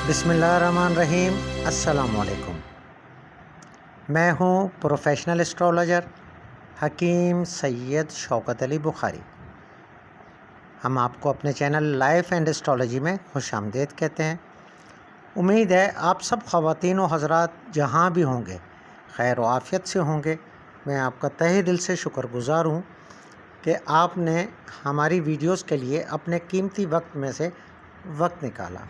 بسم اللہ الرحمن الرحیم۔ السلام علیکم۔ میں ہوں پروفیشنل اسٹرولوجر حکیم سید شوکت علی بخاری۔ ہم آپ کو اپنے چینل لائف اینڈ اسٹرولوجی میں خوش آمدید کہتے ہیں۔ امید ہے آپ سب خواتین و حضرات جہاں بھی ہوں گے خیر و عافیت سے ہوں گے۔ میں آپ کا تہہ دل سے شکر گزار ہوں کہ آپ نے ہماری ویڈیوز کے لیے اپنے قیمتی وقت میں سے وقت نکالا۔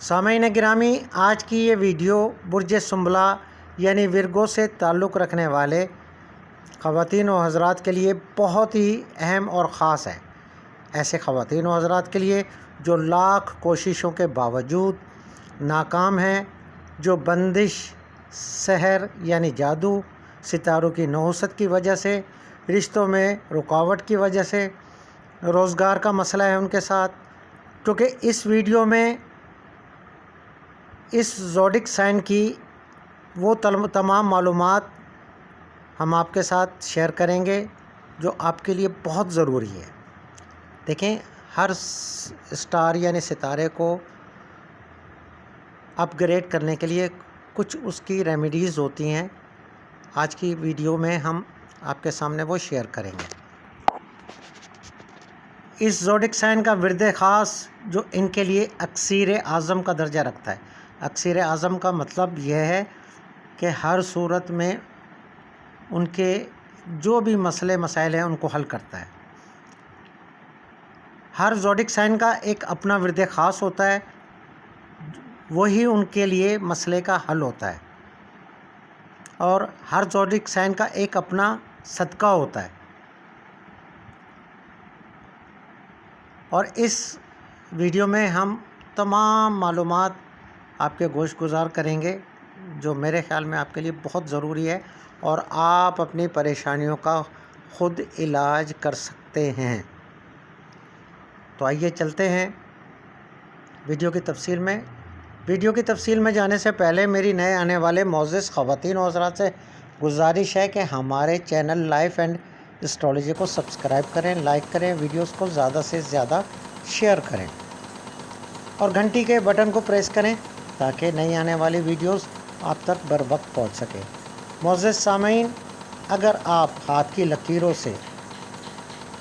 سامعین گرامی، آج کی یہ ویڈیو برج سنبلہ یعنی ورگو سے تعلق رکھنے والے خواتین و حضرات کے لیے بہت ہی اہم اور خاص ہے۔ ایسے خواتین و حضرات کے لیے جو لاکھ کوششوں کے باوجود ناکام ہیں، جو بندش، سحر یعنی جادو، ستاروں کی نحوست کی وجہ سے، رشتوں میں رکاوٹ کی وجہ سے، روزگار کا مسئلہ ہے ان کے ساتھ، کیونکہ اس ویڈیو میں اس زوڈک سائن کی وہ تمام معلومات ہم آپ کے ساتھ شیئر کریں گے جو آپ کے لیے بہت ضروری ہے۔ دیکھیں، ہر اسٹار یعنی ستارے کو اپ گریڈ کرنے کے لیے کچھ اس کی ریمیڈیز ہوتی ہیں۔ آج کی ویڈیو میں ہم آپ کے سامنے وہ شیئر کریں گے۔ اس زوڈک سائن کا ورد خاص جو ان کے لیے اکسیر اعظم کا درجہ رکھتا ہے۔ اکسیر اعظم کا مطلب یہ ہے کہ ہر صورت میں ان کے جو بھی مسائل ہیں ان کو حل کرتا ہے۔ ہر زوڈک سائن کا ایک اپنا ورد خاص ہوتا ہے، وہی ان کے لیے مسئلے کا حل ہوتا ہے، اور ہر زوڈک سائن کا ایک اپنا صدقہ ہوتا ہے۔ اور اس ویڈیو میں ہم تمام معلومات آپ کے گوش گزار کریں گے جو میرے خیال میں آپ کے لیے بہت ضروری ہے، اور آپ اپنی پریشانیوں کا خود علاج کر سکتے ہیں۔ تو آئیے چلتے ہیں ویڈیو کی تفصیل میں۔ ویڈیو کی تفصیل میں جانے سے پہلے میری نئے آنے والے معزز خواتین و حضرات سے گزارش ہے کہ ہمارے چینل لائف اینڈ اسٹرولوجی کو سبسکرائب کریں، لائک کریں، ویڈیوز کو زیادہ سے زیادہ شیئر کریں اور گھنٹی کے بٹن کو پریس کریں تاکہ نئی آنے والی ویڈیوز آپ تک بر وقت پہنچ سکے۔ معزز سامعین، اگر آپ ہاتھ کی لکیروں سے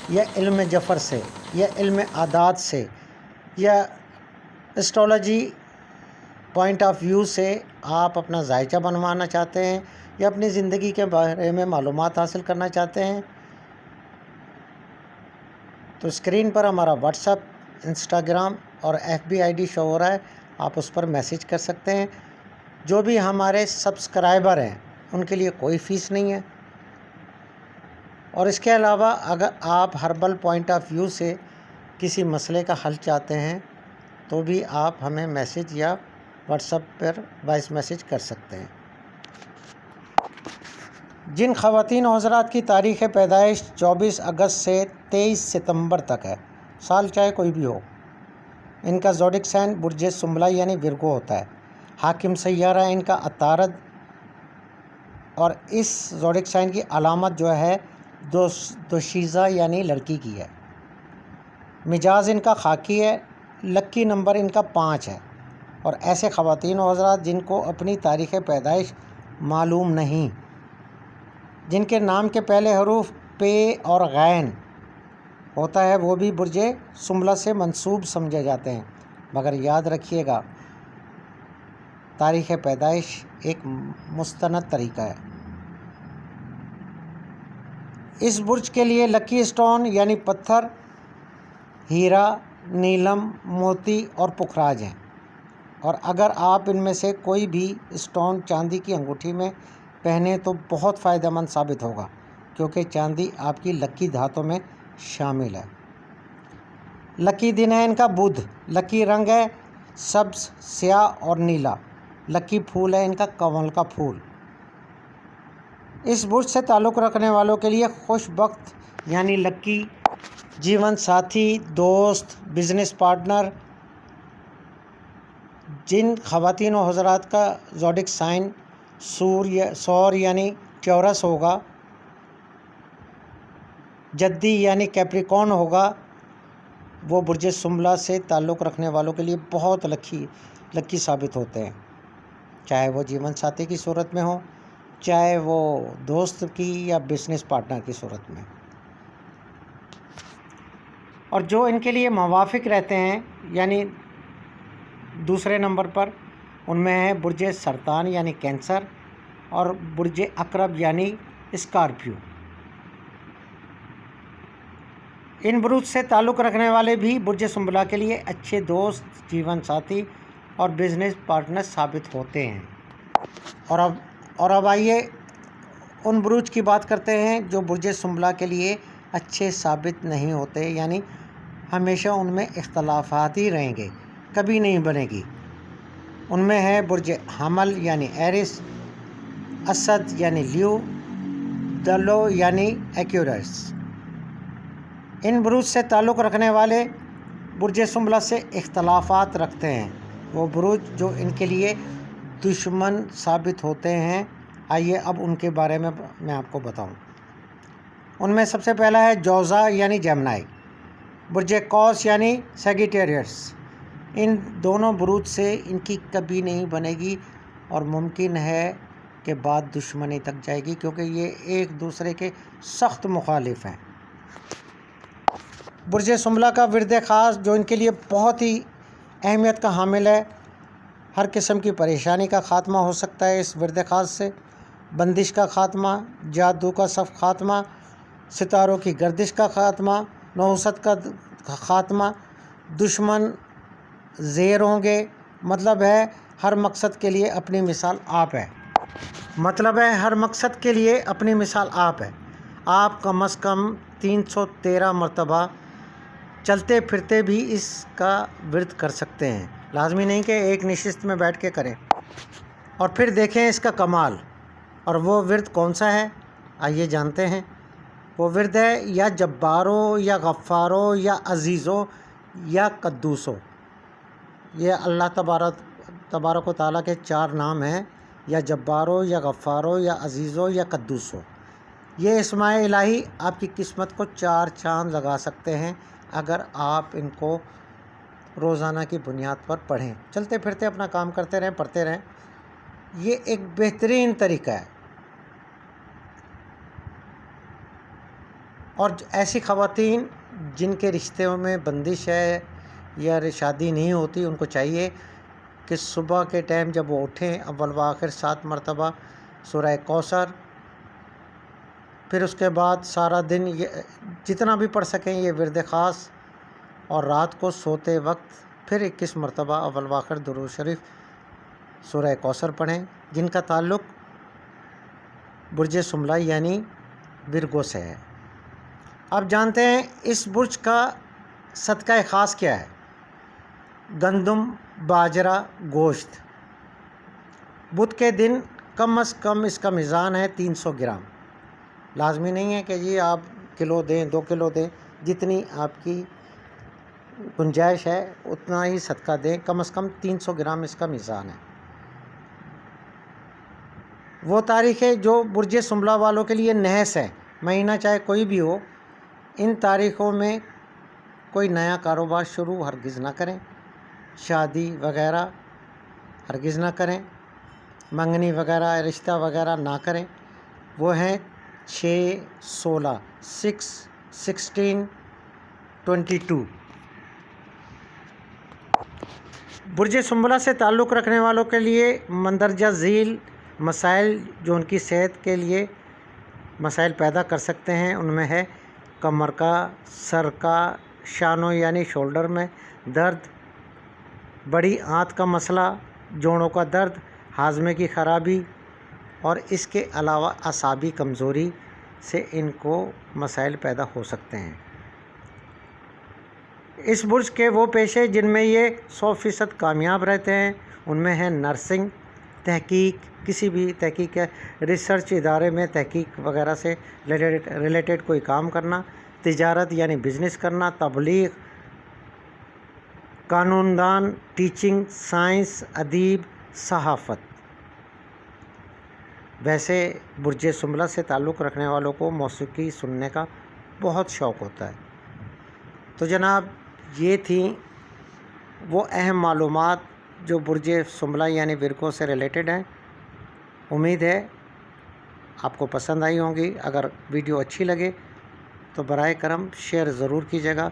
یا علم جفر سے یا علم عادات سے یا اسٹرولوجی پوائنٹ آف ویو سے آپ اپنا ذائچہ بنوانا چاہتے ہیں یا اپنی زندگی کے بارے میں معلومات حاصل کرنا چاہتے ہیں تو اسکرین پر ہمارا واٹس ایپ، انسٹاگرام اور FB ID شو ہو رہا ہے، آپ اس پر میسیج کر سکتے ہیں۔ جو بھی ہمارے سبسکرائبر ہیں ان کے لیے کوئی فیس نہیں ہے، اور اس کے علاوہ اگر آپ ہربل پوائنٹ آف ویو سے کسی مسئلے کا حل چاہتے ہیں تو بھی آپ ہمیں میسیج یا واٹس ایپ پر وائس میسیج کر سکتے ہیں۔ جن خواتین و حضرات کی تاریخ پیدائش 24 اگست سے 23 ستمبر تک ہے، سال چاہے کوئی بھی ہو، ان کا زوڈک سائن برج سنبلہ یعنی ورگو ہوتا ہے۔ حاکم سیارہ ان کا عطارد، اور اس زوڈک سائن کی علامت جو ہے دوشیزہ یعنی لڑکی کی ہے۔ مجاز ان کا خاکی ہے، لکی نمبر ان کا 5 ہے۔ اور ایسے خواتین و حضرات جن کو اپنی تاریخ پیدائش معلوم نہیں، جن کے نام کے پہلے حروف پ اور غین ہوتا ہے، وہ بھی برج سنبلہ سے منسوب سمجھے جاتے ہیں، مگر یاد رکھیے گا تاریخ پیدائش ایک مستند طریقہ ہے۔ اس برج کے لیے لکی اسٹون یعنی پتھر ہیرا، نیلم، موتی اور پکھراج ہیں، اور اگر آپ ان میں سے کوئی بھی اسٹون چاندی کی انگوٹھی میں پہنے تو بہت فائدہ مند ثابت ہوگا، کیونکہ چاندی آپ کی لکی دھاتوں میں شامل ہے۔ لکی دن ہے ان کا بدھ، لکی رنگ ہے سبز، سیاہ اور نیلا، لکی پھول ہے ان کا کنول کا پھول۔ اس برج سے تعلق رکھنے والوں کے لیے خوش بخت یعنی لکی جیون ساتھی، دوست، بزنس پارٹنر، جن خواتین و حضرات کا زوڈک سائن سور یعنی ٹیورس ہوگا، جدی یعنی کیپریکارن ہوگا، وہ برج سنبلہ سے تعلق رکھنے والوں کے لیے بہت لکی ثابت ہوتے ہیں، چاہے وہ جیون ساتھی کی صورت میں ہو، چاہے وہ دوست کی یا بزنس پارٹنر کی صورت میں۔ اور جو ان کے لیے موافق رہتے ہیں یعنی دوسرے نمبر پر، ان میں ہے برج سرطان یعنی کینسر اور برج عقرب یعنی اسکارپیو۔ ان بروج سے تعلق رکھنے والے بھی برج سنبلہ کے لیے اچھے دوست، جیون ساتھی اور بزنس پارٹنر ثابت ہوتے ہیں۔ اور اب آئیے ان بروج کی بات کرتے ہیں جو برج سنبلہ کے لیے اچھے ثابت نہیں ہوتے، یعنی ہمیشہ ان میں اختلافات ہی رہیں گے، کبھی نہیں بنے گی۔ ان میں ہے برج حمل یعنی ایرس، اسد یعنی لیو، دلو یعنی ایکویرس۔ ان بروج سے تعلق رکھنے والے برج سنبلہ سے اختلافات رکھتے ہیں، وہ بروج جو ان کے لیے دشمن ثابت ہوتے ہیں۔ آئیے اب ان کے بارے میں آپ کو بتاؤں۔ ان میں سب سے پہلا ہے جوزا یعنی جیمنائی، برج قوس یعنی سیگیٹیریس۔ ان دونوں بروج سے ان کی کبھی نہیں بنے گی اور ممکن ہے کہ بات دشمنی تک جائے گی، کیونکہ یہ ایک دوسرے کے سخت مخالف ہیں۔ برج سنبلہ کا ورد خاص جو ان کے لیے بہت ہی اہمیت کا حامل ہے، ہر قسم کی پریشانی کا خاتمہ ہو سکتا ہے اس ورد خاص سے، بندش کا خاتمہ، جادو کا خاتمہ، ستاروں کی گردش کا خاتمہ، نحوست کا خاتمہ، دشمن زیر ہوں گے۔ مطلب ہے ہر مقصد کے لیے اپنی مثال آپ ہے۔ آپ کم از کم 313 مرتبہ چلتے پھرتے بھی اس کا ورد کر سکتے ہیں، لازمی نہیں کہ ایک نشست میں بیٹھ کے کریں۔ اور پھر دیکھیں اس کا کمال۔ اور وہ ورد کون سا ہے؟ آئیے جانتے ہیں۔ وہ ورد ہے یا جبارو یا غفارو یا عزیزو یا قدوسو۔ یہ اللہ تبارک و تعالیٰ کے 4 نام ہیں، یا جبارو یا غفارو یا عزیزو یا قدوسو۔ یہ اسماء الہی آپ کی قسمت کو 4 چاند لگا سکتے ہیں اگر آپ ان کو روزانہ کی بنیاد پر پڑھیں، چلتے پھرتے اپنا کام کرتے رہیں، پڑھتے رہیں۔ یہ ایک بہترین طریقہ ہے۔ اور ایسی خواتین جن کے رشتوں میں بندش ہے یا شادی نہیں ہوتی، ان کو چاہیے کہ صبح کے ٹائم جب وہ اٹھیں، اول و آخر 7 مرتبہ سورہ کوثر، پھر اس کے بعد سارا دن جتنا بھی پڑھ سکیں یہ ورد خاص، اور رات کو سوتے وقت پھر 21 مرتبہ اول و آخر درود شریف سورہ کوثر پڑھیں، جن کا تعلق برج سنبلہ یعنی ورگو سے ہے۔ اب جانتے ہیں اس برج کا صدقہ خاص کیا ہے۔ گندم، باجرہ، گوشت۔ بدھ کے دن کم از کم اس کا میزان ہے 300 گرام۔ لازمی نہیں ہے کہ جی آپ کلو دیں، 2 کلو دیں، جتنی آپ کی گنجائش ہے اتنا ہی صدقہ دیں، کم از کم 300 گرام اس کا میزان ہے۔ وہ تاریخیں جو برج سنبلہ والوں کے لیے نحس ہے، مہینہ چاہے کوئی بھی ہو، ان تاریخوں میں کوئی نیا کاروبار شروع ہرگز نہ کریں، شادی وغیرہ ہرگز نہ کریں، منگنی وغیرہ رشتہ وغیرہ نہ کریں۔ وہ ہیں 6، 16، 6، 16، 22۔ برج سنبلہ سے تعلق رکھنے والوں کے لیے مندرجہ ذیل مسائل جو ان کی صحت کے لیے مسائل پیدا کر سکتے ہیں، ان میں ہے کمر کا، سر کا، شانوں یعنی شولڈر میں درد، بڑی آنت کا مسئلہ، جوڑوں کا درد، ہاضمے کی خرابی، اور اس کے علاوہ اعصابی کمزوری سے ان کو مسائل پیدا ہو سکتے ہیں۔ اس برج کے وہ پیشے جن میں یہ 100% کامیاب رہتے ہیں، ان میں ہے نرسنگ، تحقیق، کسی بھی تحقیق ریسرچ ادارے میں تحقیق وغیرہ سے ریلیٹڈ کوئی کام کرنا، تجارت یعنی بزنس کرنا، تبلیغ، قانون دان، ٹیچنگ، سائنس، ادیب، صحافت۔ ویسے برج سنبلہ سے تعلق رکھنے والوں کو موسیقی سننے کا بہت شوق ہوتا ہے، تو جناب یہ تھیں وہ اہم معلومات جو برج سنبلہ یعنی ورگو سے ریلیٹڈ ہیں۔ امید ہے آپ کو پسند آئی ہوں گی۔ اگر ویڈیو اچھی لگے تو برائے کرم شیئر ضرور کیجیے گا۔